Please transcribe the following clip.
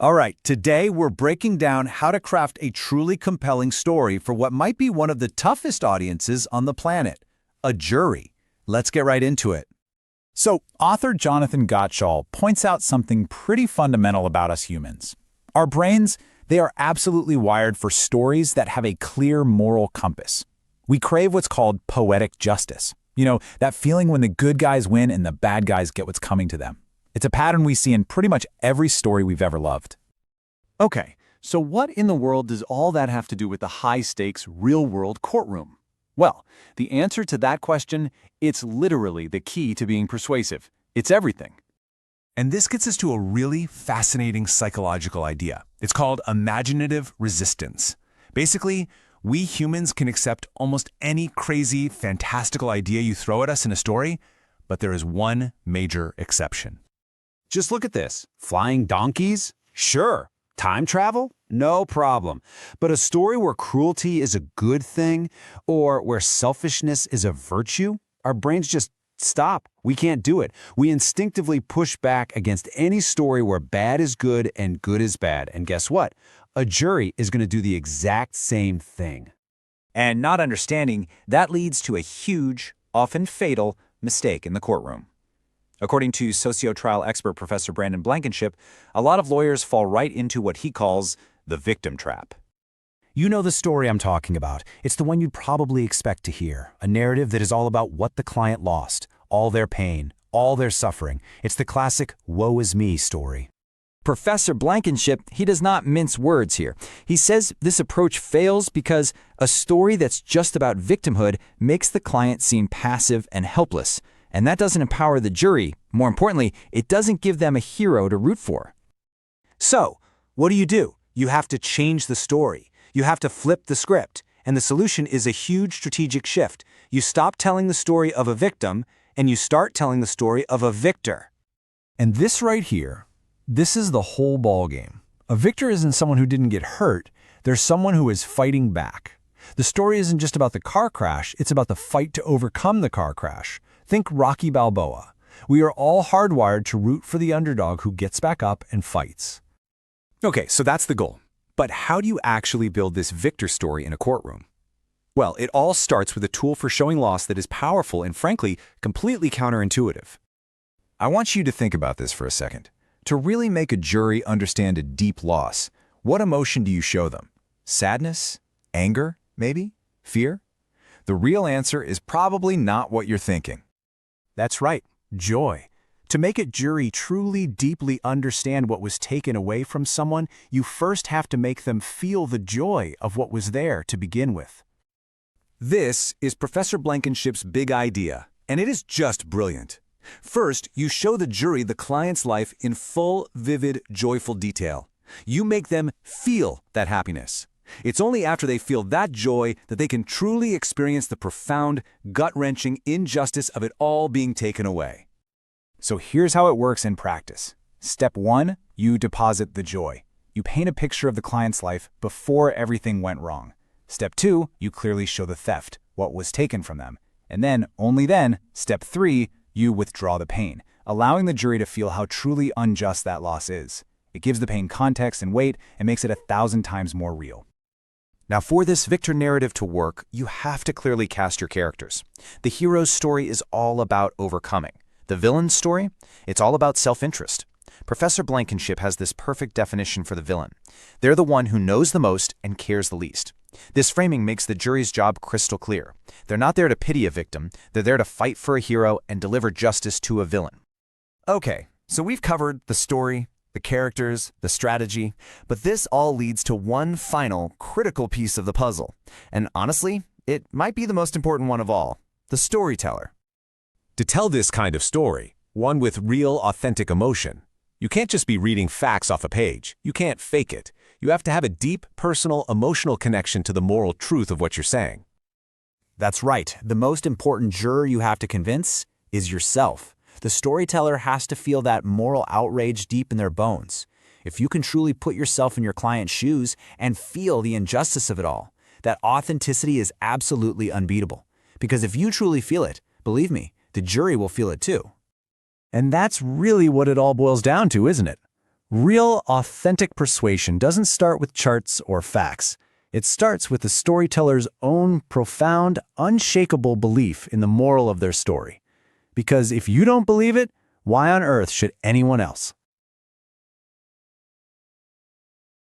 All right, today we're breaking down how to craft a truly compelling story for what might be one of the toughest audiences on the planet, a jury. Let's get right into it. So, author Jonathan Gottschall points out something pretty fundamental about us humans. Our brains, they are absolutely wired for stories that have a clear moral compass. We crave what's called poetic justice. You know, that feeling when the good guys win and the bad guys get what's coming to them. It's a pattern we see in pretty much every story we've ever loved. Okay, so what in the world does all that have to do with the high-stakes, real-world courtroom? Well, the answer to that question, it's literally the key to being persuasive. It's everything. And this gets us to a really fascinating psychological idea. It's called imaginative resistance. Basically, we humans can accept almost any crazy, fantastical idea you throw at us in a story, but there is one major exception. Just look at this. Flying donkeys? Sure. Time travel? No problem. But a story where cruelty is a good thing, or where selfishness is a virtue, our brains just stop. We can't do it. We instinctively push back against any story where bad is good and good is bad. And guess what? A jury is going to do the exact same thing. And not understanding, that leads to a huge, often fatal, mistake in the courtroom. According to socio-trial expert Professor Brandon Blankenship, a lot of lawyers fall right into what he calls the victim trap. You know the story I'm talking about. It's the one you'd probably expect to hear. A narrative that is all about what the client lost, all their pain, all their suffering. It's the classic woe is me story. Professor Blankenship, he does not mince words here. He says this approach fails because a story that's just about victimhood makes the client seem passive and helpless. And that doesn't empower the jury. More importantly, it doesn't give them a hero to root for. So, what do? You have to change the story. You have to flip the script. And the solution is a huge strategic shift. You stop telling the story of a victim, and you start telling the story of a victor. And this right here, this is the whole ballgame. A victor isn't someone who didn't get hurt. There's someone who is fighting back. The story isn't just about the car crash, it's about the fight to overcome the car crash. Think Rocky Balboa. We are all hardwired to root for the underdog who gets back up and fights. Okay, so that's the goal. But how do you actually build this victor story in a courtroom? Well, it all starts with a tool for showing loss that is powerful and, frankly, completely counterintuitive. I want you to think about this for a second. To really make a jury understand a deep loss, what emotion do you show them? Sadness? Anger? Maybe? Fear? The real answer is probably not what you're thinking. That's right, joy. To make a jury truly, deeply understand what was taken away from someone, you first have to make them feel the joy of what was there to begin with. This is Professor Blankenship's big idea, and it is just brilliant. First, you show the jury the client's life in full, vivid, joyful detail. You make them feel that happiness. It's only after they feel that joy that they can truly experience the profound, gut-wrenching injustice of it all being taken away. So here's how it works in practice. Step 1, you deposit the joy. You paint a picture of the client's life before everything went wrong. Step 2, you clearly show the theft, what was taken from them. And then, only then, step 3, you withdraw the pain, allowing the jury to feel how truly unjust that loss is. It gives the pain context and weight and makes it 1,000 times more real. Now, for this victor narrative to work, you have to clearly cast your characters. The hero's story is all about overcoming. The villain's story, it's all about self-interest. Professor Blankenship has this perfect definition for the villain. They're the one who knows the most and cares the least. This framing makes the jury's job crystal clear. They're not there to pity a victim, they're there to fight for a hero and deliver justice to a villain. Okay, so we've covered the story, the characters, the strategy, but this all leads to one final, critical piece of the puzzle. And honestly, it might be the most important one of all, the storyteller. To tell this kind of story, one with real, authentic emotion, you can't just be reading facts off a page. You can't fake it. You have to have a deep, personal, emotional connection to the moral truth of what you're saying. That's right. The most important juror you have to convince is yourself. The storyteller has to feel that moral outrage deep in their bones. If you can truly put yourself in your client's shoes and feel the injustice of it all, that authenticity is absolutely unbeatable. Because if you truly feel it, believe me, the jury will feel it too. And that's really what it all boils down to, isn't it? Real, authentic persuasion doesn't start with charts or facts. It starts with the storyteller's own profound, unshakable belief in the moral of their story. Because if you don't believe it, why on earth should anyone else?